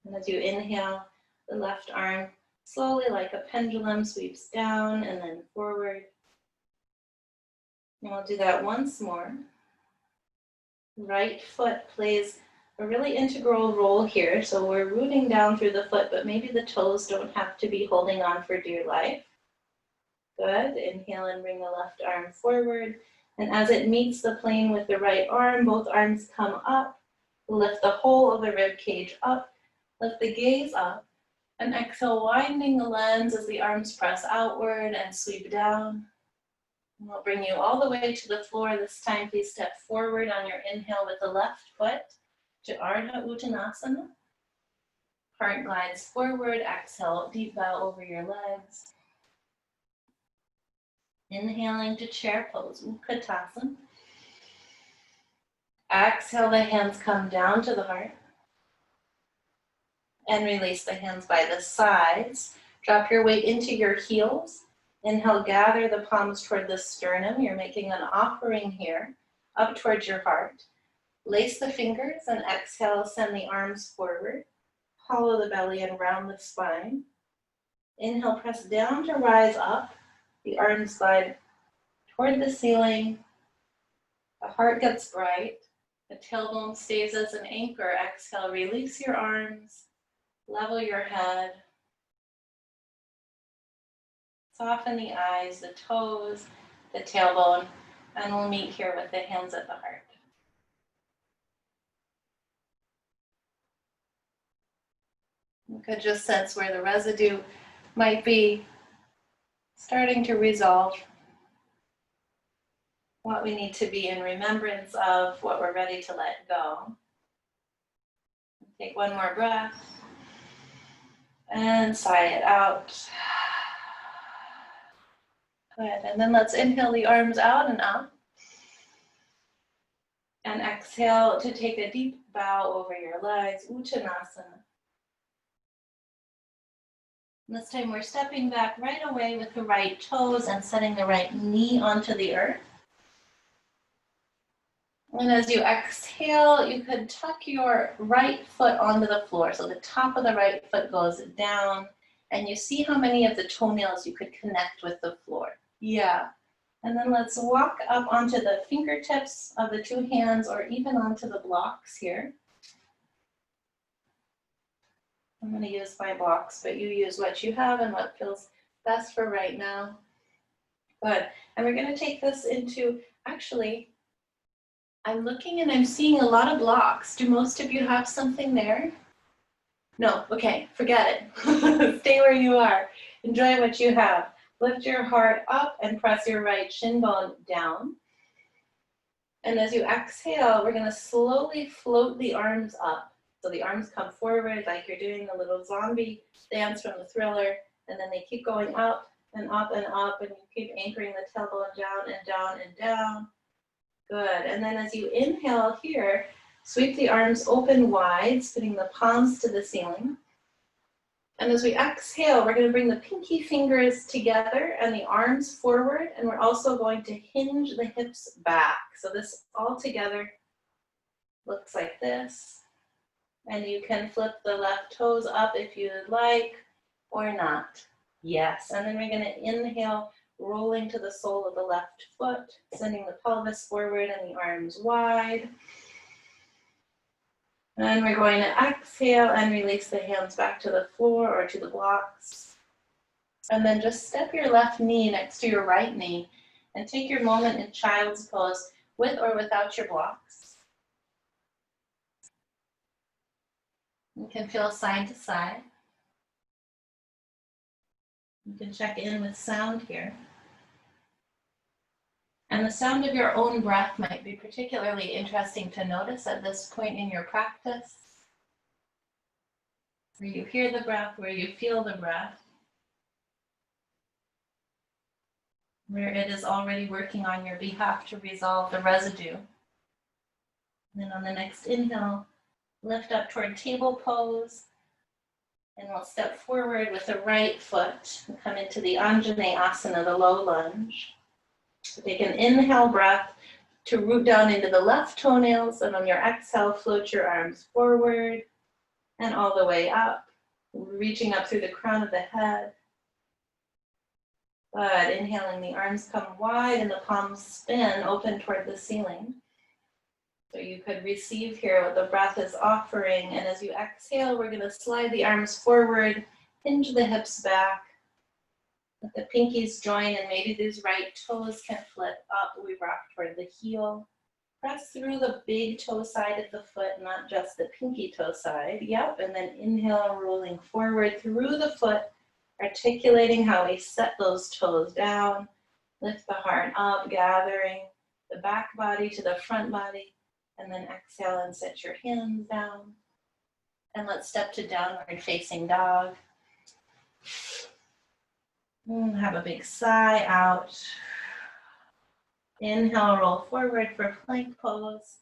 And as you inhale, the left arm slowly, like a pendulum, sweeps down and then forward. And we'll do that once more. Right foot plays a really integral role here. So we're rooting down through the foot, but maybe the toes don't have to be holding on for dear life. Good. Inhale and bring the left arm forward. And as it meets the plane with the right arm, both arms come up. Lift the whole of the rib cage up. Lift the gaze up. And exhale, winding the lens as the arms press outward and sweep down. And we'll bring you all the way to the floor. This time, please step forward on your inhale with the left foot to Ardha Uttanasana. Heart glides forward. Exhale, deep bow over your legs. Inhaling to chair pose, Utkatasana. Exhale, the hands come down to the heart. And release the hands by the sides. Drop your weight into your heels. Inhale, gather the palms toward the sternum. You're making an offering here, up towards your heart. Lace the fingers and exhale, send the arms forward. Hollow the belly and round the spine. Inhale, press down to rise up. The arms glide toward the ceiling. The heart gets bright. The tailbone stays as an anchor. Exhale, release your arms. Level your head. Soften the eyes, the toes, the tailbone, and we'll meet here with the hands at the heart. You could just sense where the residue might be starting to resolve, what we need to be in remembrance of, what we're ready to let go. Take one more breath and sigh it out. Good, and then let's inhale the arms out and up. And exhale to take a deep bow over your legs, Uttanasana. This time we're stepping back right away with the right toes and setting the right knee onto the earth. And as you exhale, you could tuck your right foot onto the floor. So the top of the right foot goes down, and you see how many of the toenails you could connect with the floor. Yeah. And then let's walk up onto the fingertips of the two hands or even onto the blocks here. I'm going to use my blocks, but you use what you have and what feels best for right now. Good. And we're going to take this into, actually, I'm looking and I'm seeing a lot of blocks. Do most of you have something there? No, okay, forget it. Stay where you are. Enjoy what you have. Lift your heart up and press your right shin bone down. And as you exhale, we're going to slowly float the arms up. So the arms come forward like you're doing the little zombie dance from the Thriller, and then they keep going up and up and up, and you keep anchoring the tailbone down and down and down. Good, and then as you inhale here, sweep the arms open wide, spinning the palms to the ceiling. And as we exhale, we're going to bring the pinky fingers together and the arms forward, and we're also going to hinge the hips back. So this all together looks like this. And you can flip the left toes up if you would like, or not. Yes, and then we're going to inhale, rolling to the sole of the left foot, sending the pelvis forward and the arms wide. And we're going to exhale and release the hands back to the floor or to the blocks. And then just step your left knee next to your right knee and take your moment in child's pose with or without your blocks. You can feel side to side. You can check in with sound here. And the sound of your own breath might be particularly interesting to notice at this point in your practice, where you hear the breath, where you feel the breath, where it is already working on your behalf to resolve the residue. And then on the next inhale, lift up toward table pose, and we'll step forward with the right foot and come into the Anjaneyasana, the low lunge. So take an inhale breath to root down into the left toenails, and on your exhale, float your arms forward and all the way up, reaching up through the crown of the head. Good. Inhaling, the arms come wide and the palms spin open toward the ceiling. So you could receive here what the breath is offering, and as you exhale, we're going to slide the arms forward, hinge the hips back, let the pinkies join, and maybe these right toes can flip up. We rock toward the heel. Press through the big toe side of the foot, not just the pinky toe side. Yep, and then inhale, rolling forward through the foot, articulating how we set those toes down. Lift the heart up, gathering the back body to the front body. And then exhale and set your hands down. And let's step to downward facing dog. And have a big sigh out. Inhale, roll forward for plank pose.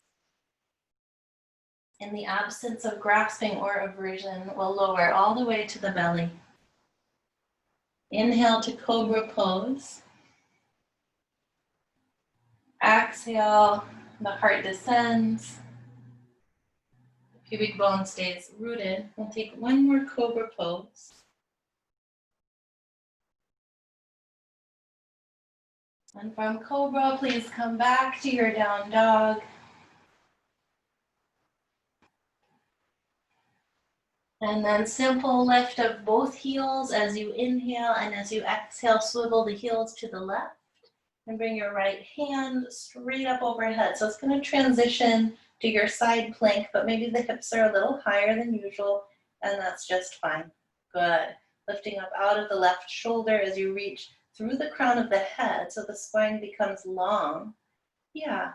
In the absence of grasping or aversion, we'll lower all the way to the belly. Inhale to cobra pose. Exhale. The heart descends, the pubic bone stays rooted. We'll take one more cobra pose. And from cobra, please come back to your down dog. And then simple lift of both heels as you inhale, and as you exhale, swivel the heels to the left. And bring your right hand straight up overhead. So it's going to transition to your side plank, but maybe the hips are a little higher than usual, and that's just fine. Good. Lifting up out of the left shoulder as you reach through the crown of the head so the spine becomes long. Yeah.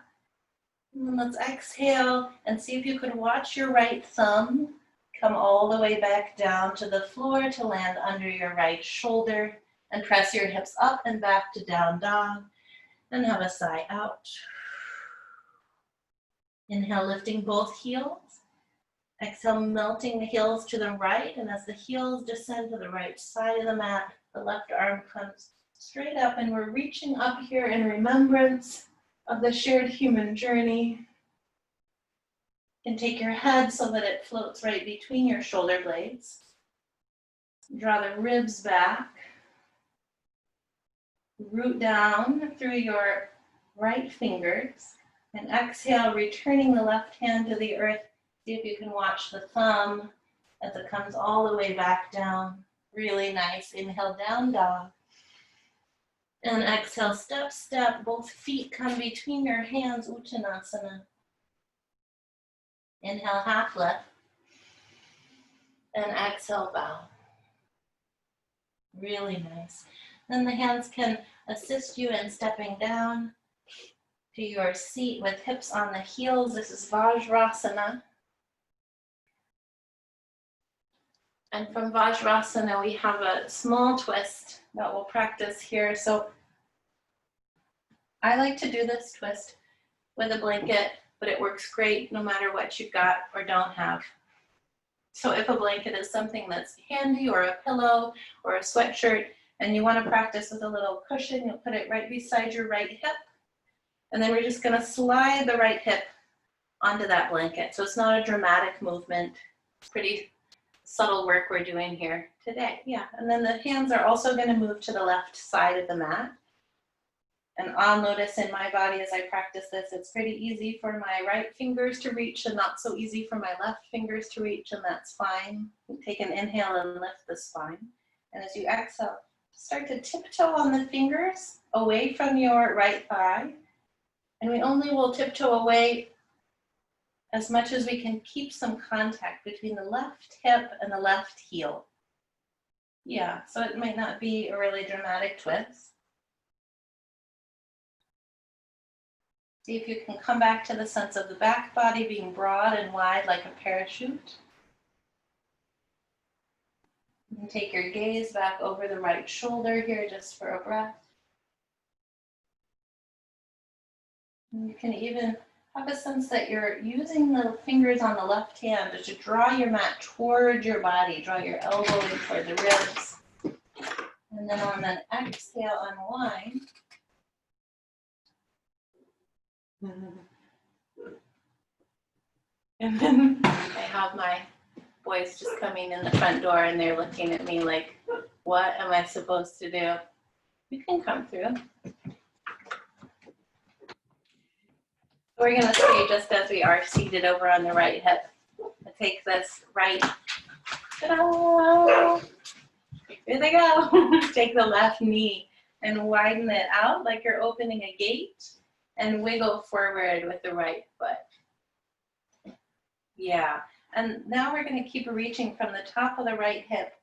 And then let's exhale and see if you could watch your right thumb come all the way back down to the floor to land under your right shoulder. And press your hips up and back to down dog. And have a sigh out. Inhale, lifting both heels. Exhale, melting the heels to the right. And as the heels descend to the right side of the mat, the left arm comes straight up. And we're reaching up here in remembrance of the shared human journey. You can take your head so that it floats right between your shoulder blades. Draw the ribs back. Root down through your right fingers. And exhale, returning the left hand to the earth. See if you can watch the thumb as it comes all the way back down. Really nice. Inhale, down dog. And exhale, step, step. Both feet come between your hands, Uttanasana. Inhale, half lift. And exhale, bow. Really nice. Then the hands can assist you in stepping down to your seat with hips on the heels. This is Vajrasana. And from Vajrasana, we have a small twist that we'll practice here. So I like to do this twist with a blanket, but it works great no matter what you've got or don't have. So if a blanket is something that's handy, or a pillow, or a sweatshirt, and you want to practice with a little cushion, you'll put it right beside your right hip. And then we're just going to slide the right hip onto that blanket. So it's not a dramatic movement. It's pretty subtle work we're doing here today. Yeah, and then the hands are also going to move to the left side of the mat. And I'll notice in my body as I practice this, it's pretty easy for my right fingers to reach and not so easy for my left fingers to reach, and that's fine. Take an inhale and lift the spine. And as you exhale, start to tiptoe on the fingers away from your right thigh. And we only will tiptoe away as much as we can keep some contact between the left hip and the left heel. Yeah, so it might not be a really dramatic twist. See if you can come back to the sense of the back body being broad and wide like a parachute. And take your gaze back over the right shoulder here just for a breath. And you can even have a sense that you're using the fingers on the left hand to draw your mat toward your body. Draw your elbow in toward the ribs. And then on an exhale, unwind. And then I have my boys just coming in the front door and they're looking at me like, what am I supposed to do? You can come through. We're going to stay just as we are, seated over on the right hip. I take this right, ta-da! Here they go. Take the left knee and widen it out like you're opening a gate and wiggle forward with the right foot. Yeah, and now we're going to keep reaching from the top of the right hip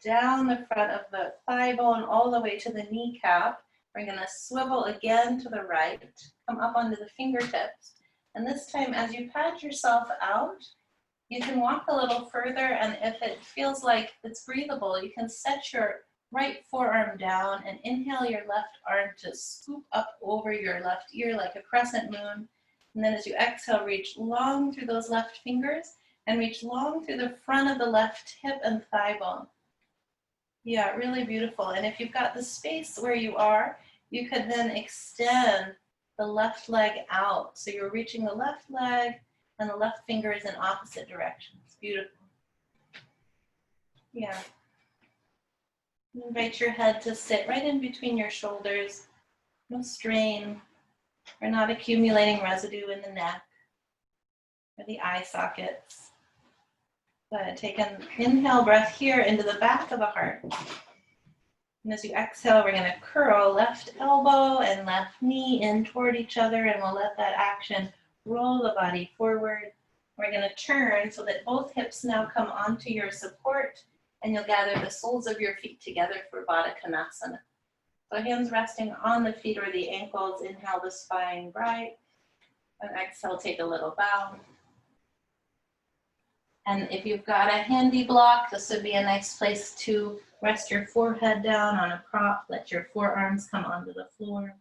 down the front of the thigh bone all the way to the kneecap. We're going to swivel again to the right, come up onto the fingertips. And this time, as you pad yourself out, you can walk a little further, and if it feels like it's breathable, you can set your right forearm down and inhale your left arm to scoop up over your left ear like a crescent moon. And then as you exhale, reach long through those left fingers and reach long through the front of the left hip and thigh bone. Yeah, really beautiful. And if you've got the space where you are, you could then extend the left leg out. So you're reaching the left leg and the left fingers in opposite directions. Beautiful. Yeah. Invite your head to sit right in between your shoulders. No strain. We're not accumulating residue in the neck or the eye sockets. Good. Take an inhale breath here into the back of the heart. And as you exhale, we're going to curl left elbow and left knee in toward each other, and we'll let that action roll the body forward. We're going to turn so that both hips now come onto your support, and you'll gather the soles of your feet together for Baddha Konasana. So hands resting on the feet or the ankles. Inhale the spine bright, and exhale, take a little bow. And if you've got a handy block, this would be a nice place to rest your forehead down on a prop. Let your forearms come onto the floor.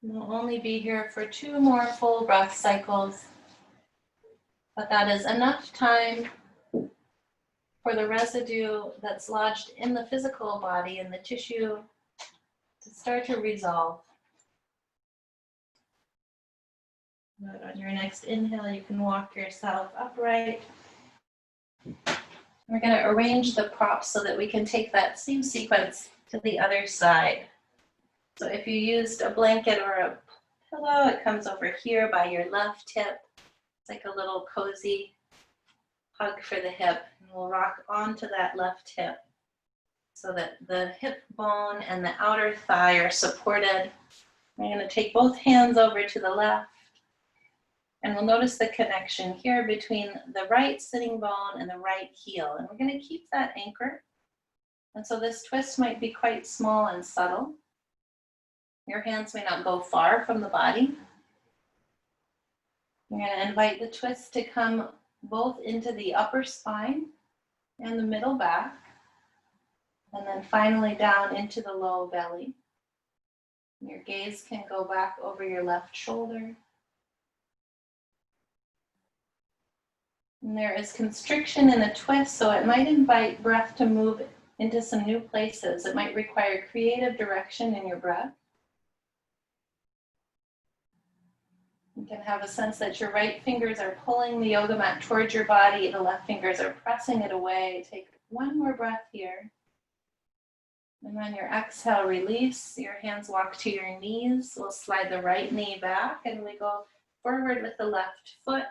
We'll only be here for 2 more full breath cycles, but that is enough time for the residue that's lodged in the physical body and the tissue to start to resolve. Good. On your next inhale, you can walk yourself upright. We're going to arrange the props so that we can take that same sequence to the other side. So if you used a blanket or a pillow, it comes over here by your left hip. It's like a little cozy hug for the hip. And we'll rock onto that left hip so that the hip bone and the outer thigh are supported. We're going to take both hands over to the left. And we'll notice the connection here between the right sitting bone and the right heel. And we're going to keep that anchor. And so this twist might be quite small and subtle. Your hands may not go far from the body. You're going to invite the twist to come both into the upper spine and the middle back, and then finally down into the low belly. Your gaze can go back over your left shoulder. And there is constriction in the twist, so it might invite breath to move into some new places. It might require creative direction in your breath. You can have a sense that your right fingers are pulling the yoga mat towards your body, the left fingers are pressing it away. Take 1 more breath here. And on your exhale, release. Your hands walk to your knees. We'll slide the right knee back and we go forward with the left foot.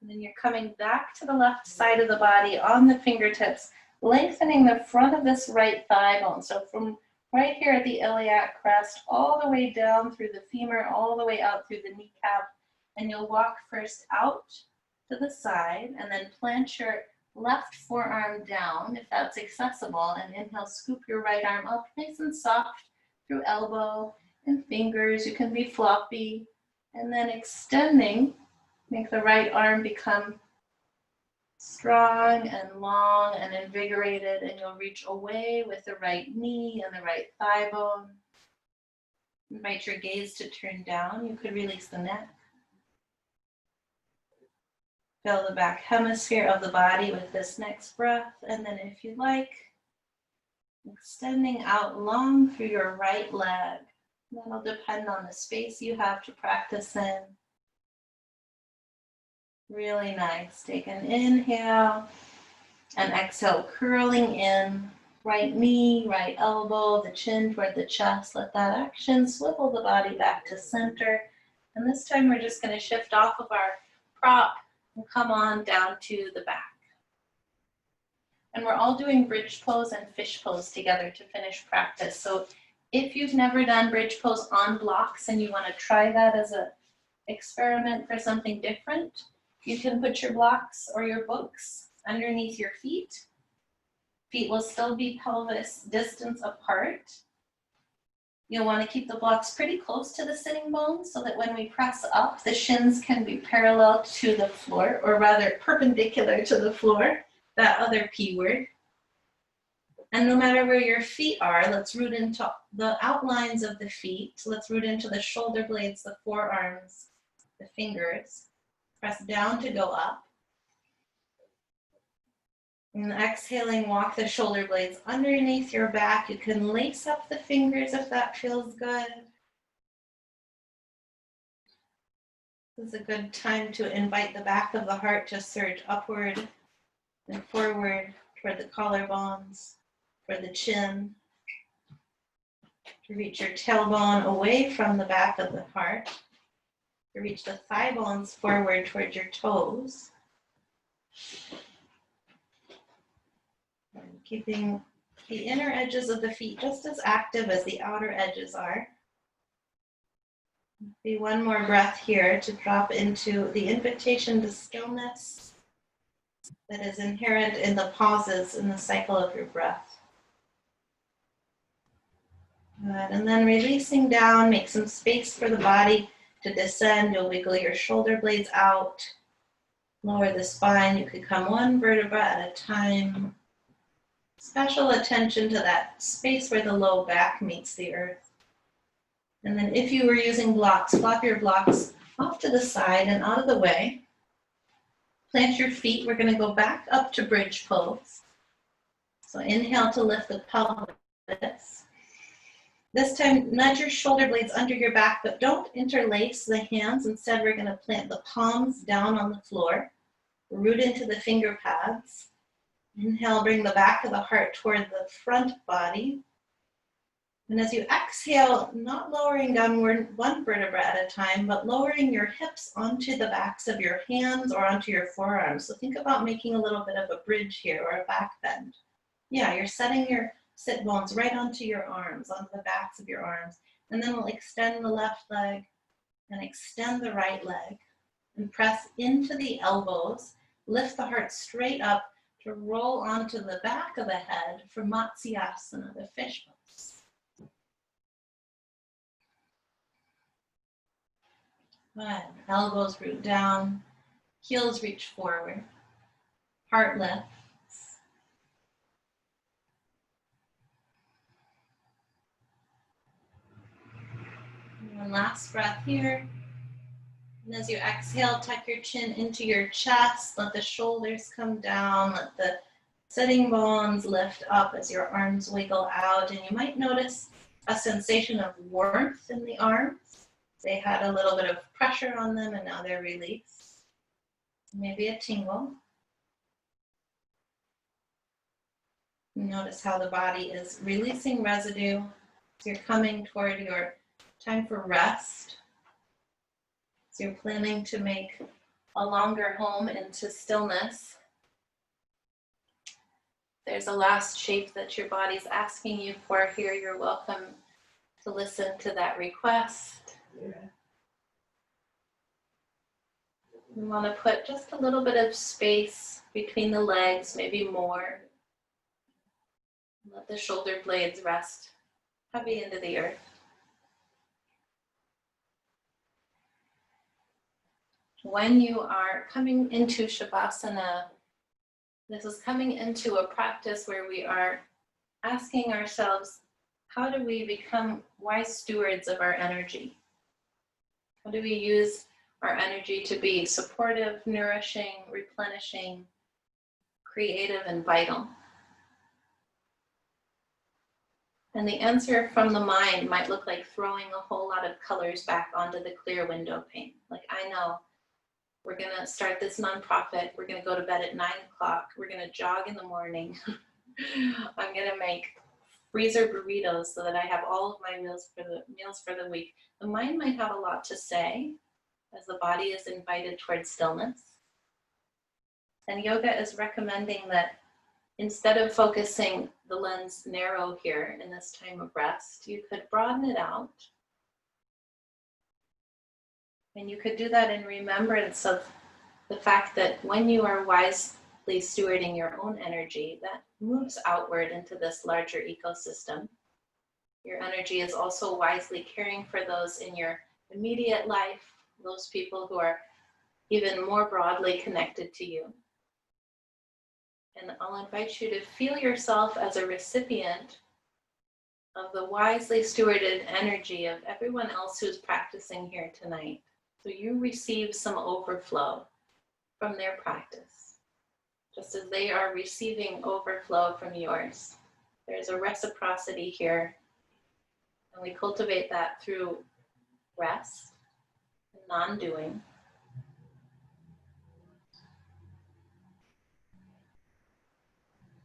And then you're coming back to the left side of the body on the fingertips, lengthening the front of this right thigh bone. So from right here at the iliac crest, all the way down through the femur, all the way out through the kneecap. And you'll walk first out to the side and then plant your left forearm down if that's accessible. And inhale, scoop your right arm up nice and soft through elbow and fingers. You can be floppy. And then extending, make the right arm become strong and long and invigorated, and you'll reach away with the right knee and the right thigh bone. Invite your gaze to turn down. You could release the neck. Fill the back hemisphere of the body with this next breath, and then if you like, extending out long through your right leg. That'll depend on the space you have to practice in. Really nice. Take an inhale and exhale, curling in. Right knee, right elbow, the chin toward the chest. Let that action swivel the body back to center. And this time we're just going to shift off of our prop and come on down to the back. And we're all doing bridge pose and fish pose together to finish practice. So if you've never done bridge pose on blocks and you want to try that as an experiment for something different, you can put your blocks or your books underneath your feet. Feet will still be pelvis distance apart. You'll want to keep the blocks pretty close to the sitting bones so that when we press up, the shins can be parallel to the floor, or rather perpendicular to the floor, that other P word. And no matter where your feet are, let's root into the outlines of the feet. Let's root into the shoulder blades, the forearms, the fingers. Press down to go up. And exhaling, walk the shoulder blades underneath your back. You can lace up the fingers if that feels good. This is a good time to invite the back of the heart to surge upward and forward toward the collarbones, for the chin, to reach your tailbone away from the back of the heart, to reach the thigh bones forward towards your toes. And keeping the inner edges of the feet just as active as the outer edges are. Be 1 more breath here to drop into the invitation to stillness that is inherent in the pauses in the cycle of your breath. Good. And then releasing down, make some space for the body To descend, you'll wiggle your shoulder blades out. Lower the spine. You could come one vertebra at a time. Special attention to that space where the low back meets the earth. And then if you were using blocks, flop your blocks off to the side and out of the way. Plant your feet. We're going to go back up to bridge pose. So inhale to lift the pelvis. This time, nudge your shoulder blades under your back, but don't interlace the hands. Instead, we're going to plant the palms down on the floor. Root into the finger pads. Inhale, bring the back of the heart toward the front body. And as you exhale, not lowering downward one vertebra at a time, but lowering your hips onto the backs of your hands or onto your forearms. So think about making a little bit of a bridge here or a back bend. Yeah, you're setting your sit bones right onto your arms, onto the backs of your arms. And then we'll extend the left leg and extend the right leg. And press into the elbows. Lift the heart straight up to roll onto the back of the head for Matsyasana, the fish pose. Good. Elbows root down, heels reach forward, heart lifts. One last breath here. And as you exhale, tuck your chin into your chest. Let the shoulders come down. Let the sitting bones lift up as your arms wiggle out. And you might notice a sensation of warmth in the arms. They had a little bit of pressure on them and now they're released. Maybe a tingle. Notice how the body is releasing residue as you're coming toward your time for rest. So you're planning to make a longer home into stillness. There's a last shape that your body's asking you for here. You're welcome to listen to that request. You want to put just a little bit of space between the legs, maybe more. Let the shoulder blades rest heavy into the earth. When you are coming into Shavasana, this is coming into a practice where we are asking ourselves, how do we become wise stewards of our energy? How do we use our energy to be supportive, nourishing, replenishing, creative, and vital? And the answer from the mind might look like throwing a whole lot of colors back onto the clear window pane. Like, I know we're going to start this nonprofit. We're going to go to bed at 9 o'clock. We're going to jog in the morning. I'm going to make freezer burritos so that I have all of my meals for the week. The mind might have a lot to say as the body is invited towards stillness. And yoga is recommending that instead of focusing the lens narrow here in this time of rest, you could broaden it out. And you could do that in remembrance of the fact that when you are wisely stewarding your own energy, that moves outward into this larger ecosystem. Your energy is also wisely caring for those in your immediate life, those people who are even more broadly connected to you. And I'll invite you to feel yourself as a recipient of the wisely stewarded energy of everyone else who's practicing here tonight. So you receive some overflow from their practice, just as they are receiving overflow from yours. There's a reciprocity here, and we cultivate that through rest and non-doing.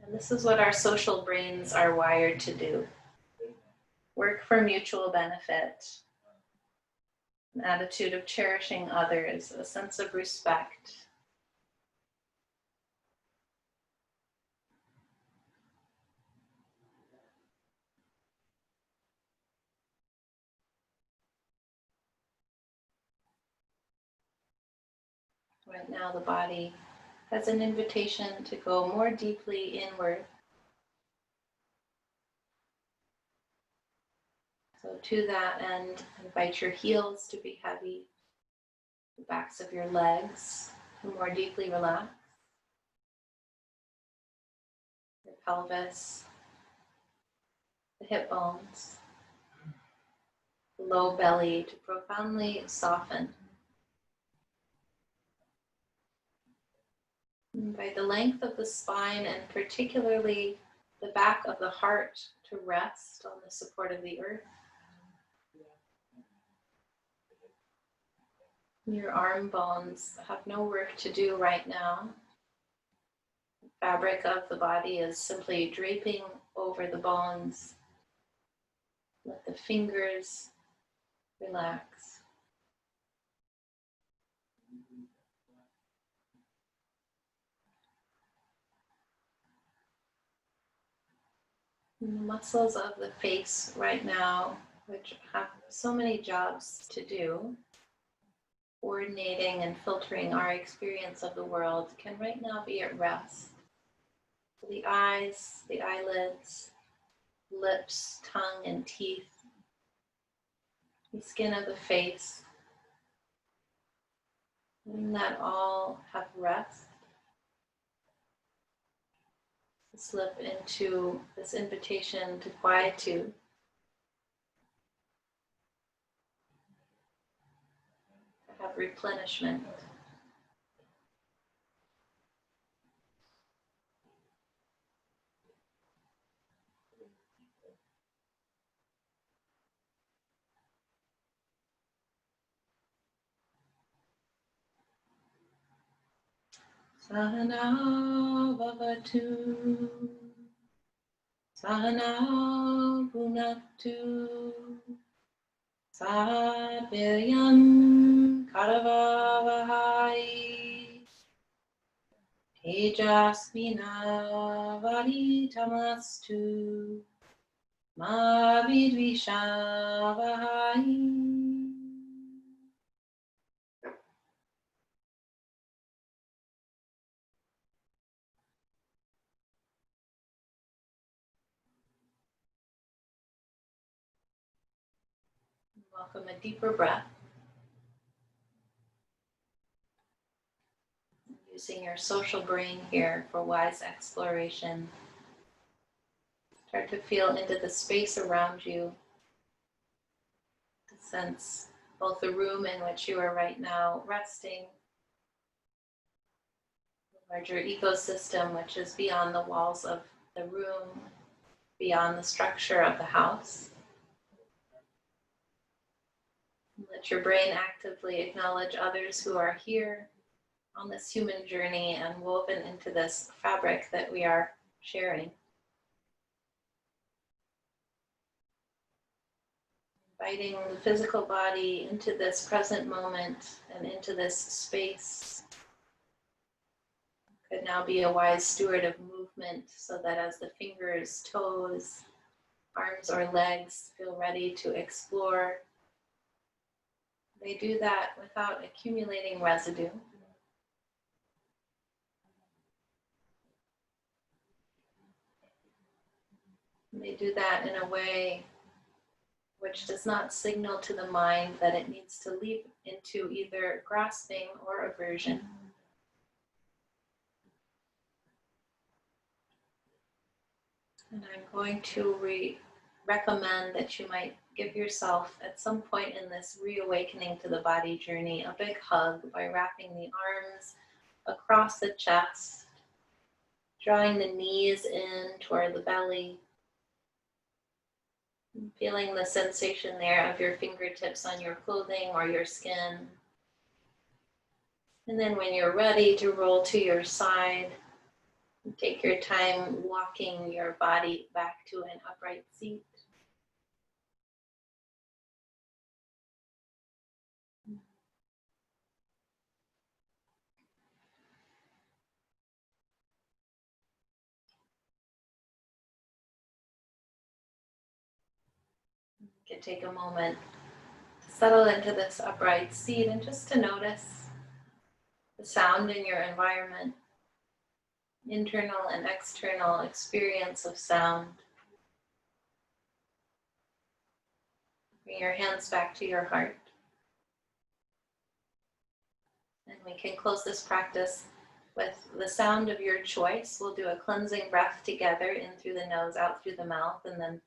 And this is what our social brains are wired to do. Work for mutual benefit, an attitude of cherishing others, a sense of respect. Right now, the body has an invitation to go more deeply inward. So to that end, invite your heels to be heavy, the backs of your legs to more deeply relax, your pelvis, the hip bones, the low belly to profoundly soften. Invite the length of the spine and particularly the back of the heart to rest on the support of the earth. Your arm bones have no work to do right now. The fabric of the body is simply draping over the bones. Let the fingers relax. And the muscles of the face right now, which have so many jobs to do, coordinating and filtering our experience of the world, can right now be at rest. So the eyes, the eyelids, lips, tongue, and teeth, the skin of the face, letting that all have rest. Slip into this invitation to quietude. To have replenishment. Sahana Bhavatu, Sahana Bhunaktu, Sahaviryam Karavavahai, Tejasvina Varitamastu, Ma Vidvishavahai. Welcome a deeper breath. Using your social brain here for wise exploration. Start to feel into the space around you. To sense both the room in which you are right now resting, the larger ecosystem which is beyond the walls of the room, beyond the structure of the house. Let your brain actively acknowledge others who are here on this human journey and woven into this fabric that we are sharing. Inviting the physical body into this present moment and into this space. Could now be a wise steward of movement so that as the fingers, toes, arms or legs feel ready to explore, they do that without accumulating residue. They do that in a way which does not signal to the mind that it needs to leap into either grasping or aversion. And I'm going to recommend that you might give yourself at some point in this reawakening to the body journey a big hug by wrapping the arms across the chest, drawing the knees in toward the belly, feeling the sensation there of your fingertips on your clothing or your skin. And then when you're ready to roll to your side, take your time walking your body back to an upright seat. You can take a moment to settle into this upright seat and just to notice the sound in your environment, internal and external experience of sound. Bring your hands back to your heart. And we can close this practice with the sound of your choice. We'll do a cleansing breath together, in through the nose, out through the mouth, and then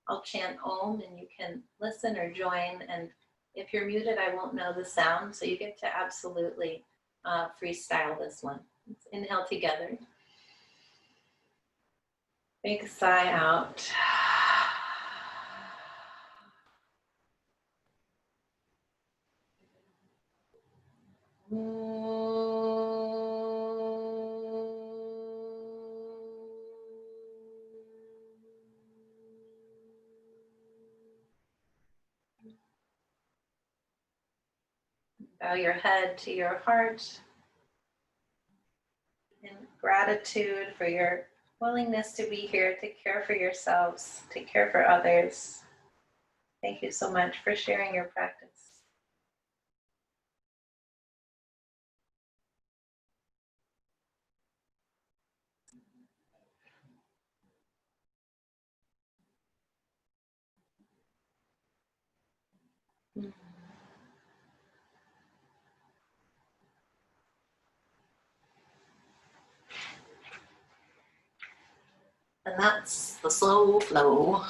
I'll chant Om and you can listen or join. And if you're muted, I won't know the sound, so you get to absolutely freestyle this one. Let's inhale together. Big sigh out. Bow your head to your heart in gratitude for your willingness to be here, to care for yourselves, to care for others. Thank you so much for sharing your practice. And that's the slow flow.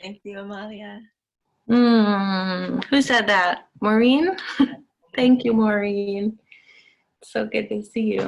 Thank you, Amalia. Who said that? Maureen? Thank you, Maureen. So good to see you.